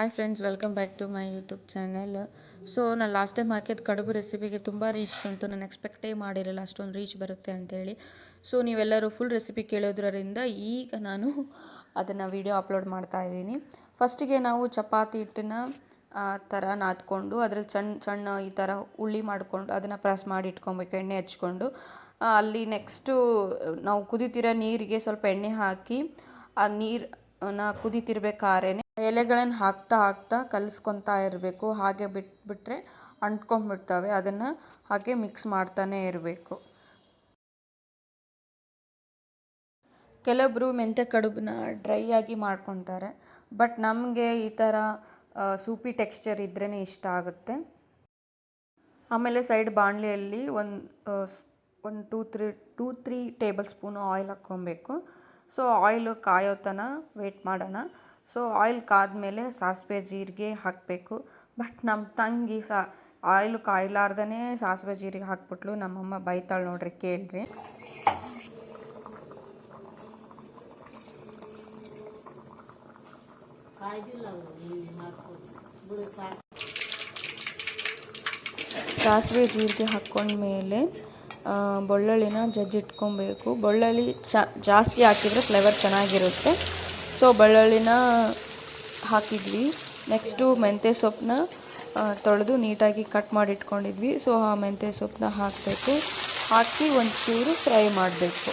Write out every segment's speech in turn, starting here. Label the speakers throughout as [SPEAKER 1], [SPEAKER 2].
[SPEAKER 1] Hi friends, welcome back to my YouTube channel. So ನಾನು last time ಹಾಕಿದ ಕಡುಬು ರೆಸಿಪಿಗೆ ತುಂಬ ರೀಚ್ ಬಂತು. ನಾನು ಎಕ್ಸ್ಪೆಕ್ಟೇ ಮಾಡಿರಲಿಲ್ಲ ಅಷ್ಟೊಂದು ರೀಚ್ ಬರುತ್ತೆ ಅಂತೇಳಿ. ಸೊ ನೀವೆಲ್ಲರೂ ಫುಲ್ ರೆಸಿಪಿ ಕೇಳೋದ್ರಿಂದ ಈಗ ನಾನು ಅದನ್ನು ವಿಡಿಯೋ ಅಪ್ಲೋಡ್ ಮಾಡ್ತಾ ಇದ್ದೀನಿ. ಫಸ್ಟಿಗೆ ನಾವು ಚಪಾತಿ ಹಿಟ್ಟನ್ನ ಥರ ನಾದ್ಕೊಂಡು ಅದ್ರಲ್ಲಿ ಸಣ್ಣ ಸಣ್ಣ ಈ ಥರ ಉಳ್ಳಿ ಮಾಡಿಕೊಂಡು ಅದನ್ನು ಪ್ರೆಸ್ ಮಾಡಿ ಇಟ್ಕೊಬೇಕು, ಎಣ್ಣೆ ಹಚ್ಕೊಂಡು. ಅಲ್ಲಿ ನೆಕ್ಸ್ಟು ನಾವು ಕುದಿತಿರೋ ನೀರಿಗೆ ಸ್ವಲ್ಪ ಎಣ್ಣೆ ಹಾಕಿ ಆ ನೀರನ್ನ ಕುದಿತಿರ್ಬೇಕಾದ್ರೆ ಎಲೆಗಳನ್ನು ಹಾಕ್ತಾ ಕಲಿಸ್ಕೊತಾ ಇರಬೇಕು. ಹಾಗೆ ಬಿಟ್ಬಿಟ್ರೆ ಅಂಟ್ಕೊಂಡ್ಬಿಡ್ತವೆ. ಅದನ್ನು ಹಾಗೆ ಮಿಕ್ಸ್ ಮಾಡ್ತಾನೆ ಇರಬೇಕು. ಕೆಲವೊಬ್ಬರು ಮೆಂತ್ಯ ಕಡುಬನ್ನ ಡ್ರೈ ಆಗಿ ಮಾಡ್ಕೊತಾರೆ, ಬಟ್ ನಮಗೆ ಈ ಥರ ಸೂಪಿ ಟೆಕ್ಸ್ಚರ್ ಇದ್ರೇ ಇಷ್ಟ ಆಗುತ್ತೆ. ಆಮೇಲೆ ಸೈಡ್ ಬಾಣಲೆಯಲ್ಲಿ ಒಂದು 2-3 ಟೇಬಲ್ ಸ್ಪೂನು ಆಯಿಲ್ ಹಾಕ್ಕೊಬೇಕು. ಸೊ ಆಯಿಲು ಕಾಯೋ ತನಕ ವೇಟ್ ಮಾಡೋಣ. ಸೊ ಆಯಿಲ್ ಕಾದ್ಮೇಲೆ ಸಾಸಿವೆ ಜೀರಿಗೆ ಹಾಕಬೇಕು. ಬಟ್ ನಮ್ಮ ತಂಗಿ ಆಯಿಲು ಕಾಯ್ಲಾರ್ದೇ ಸಾಸಿವೆ ಜೀರಿಗೆ ಹಾಕ್ಬಿಟ್ಲು. ನಮ್ಮಮ್ಮ ಬೈತಾಳೆ ನೋಡ್ರಿ, ಕೇಳ್ರಿ. ಸಾಸಿವೆ ಜೀರಿಗೆ ಹಾಕ್ಕೊಂಡ್ಮೇಲೆ ಬೆಳ್ಳುಳ್ಳಿನ ಜಜ್ಜಿಟ್ಕೊಬೇಕು. ಬೆಳ್ಳುಳ್ಳಿ ಜಾಸ್ತಿ ಹಾಕಿದರೆ ಫ್ಲೇವರ್ ಚೆನ್ನಾಗಿರುತ್ತೆ. ಸೊ ಬೆಳ್ಳುಳ್ಳಿನ ಹಾಕಿದ್ವಿ. ನೆಕ್ಸ್ಟು ಮೆಂತ್ಯ ಸೊಪ್ಪನ್ನ ತೊಳೆದು ನೀಟಾಗಿ ಕಟ್ ಮಾಡಿ ಇಟ್ಕೊಂಡಿದ್ವಿ. ಸೊ ಆ ಮೆಂತ್ಯ ಸೊಪ್ಪನ್ನ ಹಾಕಬೇಕು. ಹಾಕಿ ಒಂಚೂರು ಫ್ರೈ ಮಾಡಬೇಕು.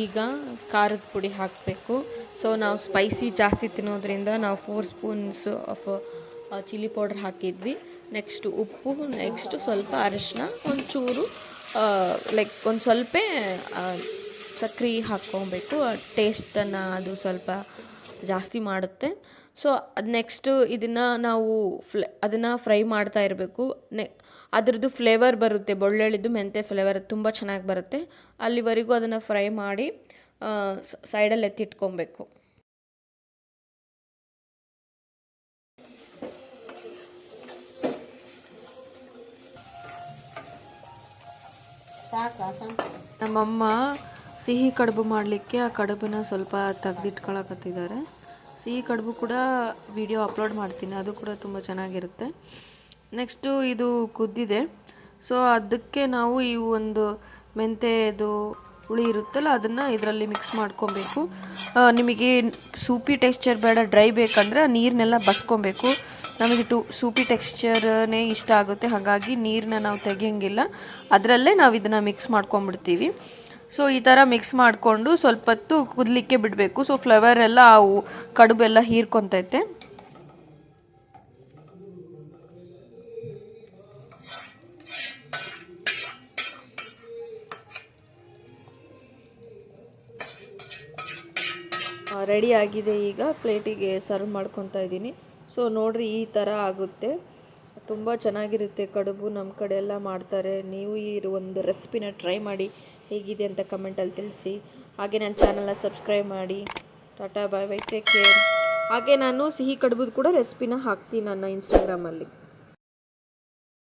[SPEAKER 1] ಈಗ ಖಾರದ ಪುಡಿ ಹಾಕಬೇಕು. ಸೊ ನಾವು ಸ್ಪೈಸಿ ಜಾಸ್ತಿ ತಿನ್ನೋದ್ರಿಂದ ನಾವು 4 ಸ್ಪೂನ್ಸ್ ಆಫ್ ಚಿಲ್ಲಿ ಪೌಡರ್ ಹಾಕಿದ್ವಿ. ನೆಕ್ಸ್ಟು ಉಪ್ಪು, ನೆಕ್ಸ್ಟು ಸ್ವಲ್ಪ ಅರಿಶಿನ, ಒಂಚೂರು ಒಂದು ಸ್ವಲ್ಪ ಸಕ್ಕರೆ ಹಾಕ್ಕೊಬೇಕು. ಟೇಸ್ಟನ್ನು ಅದು ಸ್ವಲ್ಪ ಜಾಸ್ತಿ ಮಾಡುತ್ತೆ. ಸೊ ಅದು ನೆಕ್ಸ್ಟು ಇದನ್ನು ನಾವು ಅದನ್ನು ಫ್ರೈ ಮಾಡ್ತಾ ಇರಬೇಕು. ಅದರದ್ದು ಫ್ಲೇವರ್ ಬರುತ್ತೆ, ಬೆಳ್ಳುಳ್ಳಿದು ಮೆಂತ್ಯ ಫ್ಲೇವರ್ ತುಂಬ ಚೆನ್ನಾಗಿ ಬರುತ್ತೆ. ಅಲ್ಲಿವರೆಗೂ ಅದನ್ನು ಫ್ರೈ ಮಾಡಿ ಸೈಡಲ್ಲಿ ಎತ್ತಿಟ್ಕೊಬೇಕು. ನಮ್ಮಮ್ಮ ಸಿಹಿ ಕಡುಬು ಮಾಡಲಿಕ್ಕೆ ಆ ಕಡುಬನ್ನ ಸ್ವಲ್ಪ ತೆಗೆದಿಟ್ಕೊಳಕತ್ತಿದ್ದಾರೆ. ಸಿಹಿ ಕಡುಬು ಕೂಡ ವಿಡಿಯೋ ಅಪ್ಲೋಡ್ ಮಾಡ್ತೀನಿ, ಅದು ಕೂಡ ತುಂಬ ಚೆನ್ನಾಗಿರುತ್ತೆ. ನೆಕ್ಸ್ಟು ಇದು ಕುದ್ದಿದೆ. ಸೊ ಅದಕ್ಕೆ ನಾವು ಈ ಒಂದು ಮೆಂತ್ಯದು ಹುಳಿ ಇರುತ್ತಲ್ಲ ಅದನ್ನು ಇದರಲ್ಲಿ ಮಿಕ್ಸ್ ಮಾಡ್ಕೊಬೇಕು. ನಿಮಗೆ ಸೂಪಿ ಟೆಕ್ಸ್ಚರ್ ಬೇಡ, ಡ್ರೈ ಬೇಕಂದರೆ ನೀರನ್ನೆಲ್ಲ ಬಸ್ಕೊಬೇಕು. ನಮಗೆ ಸೂಪಿ ಟೆಕ್ಸ್ಚರ್ನೇ ಇಷ್ಟ ಆಗುತ್ತೆ, ಹಾಗಾಗಿ ನೀರನ್ನ ನಾವು ತೆಗಿಯೋಂಗಿಲ್ಲ. ಅದರಲ್ಲೇ ನಾವು ಇದನ್ನು ಮಿಕ್ಸ್ ಮಾಡ್ಕೊಂಬಿಡ್ತೀವಿ. ಸೊ ಈ ಥರ ಮಿಕ್ಸ್ ಮಾಡಿಕೊಂಡು ಸ್ವಲ್ಪ ಹೊತ್ತು ಕುದಲಿಕ್ಕೆ ಬಿಡಬೇಕು. ಸೊ ಫ್ಲೇವರ್ ಎಲ್ಲ ಅವು ಕಡುಬೆಲ್ಲ ಹೀರ್ಕೊತೈತೆ. ರೆಡಿ ಆಗಿದೆ. ಈಗ ಪ್ಲೇಟಿಗೆ ಸರ್ವ್ ಮಾಡ್ಕೊತಾ ಇದ್ದೀನಿ. ಸೊ ನೋಡ್ರಿ, ಈ ಥರ ಆಗುತ್ತೆ. ತುಂಬ ಚೆನ್ನಾಗಿರುತ್ತೆ ಕಡುಬು. ನಮ್ಮ ಕಡೆ ಎಲ್ಲ ಮಾಡ್ತಾರೆ. ನೀವು ಈ ಒಂದು ರೆಸಿಪಿನ ಟ್ರೈ ಮಾಡಿ ಹೇಗಿದೆ ಅಂತ ಕಮೆಂಟಲ್ಲಿ ತಿಳಿಸಿ. ಹಾಗೆ ನನ್ನ ಚಾನಲ್ನ ಸಬ್ಸ್ಕ್ರೈಬ್ ಮಾಡಿ. Tata, bye bye, take care. ಹಾಗೆ ನಾನು ಸಿಹಿ ಕಡುಬುದು ಕೂಡ ರೆಸಿಪಿನ ಹಾಕ್ತೀನಿ ನನ್ನ ಇನ್ಸ್ಟಾಗ್ರಾಮಲ್ಲಿ.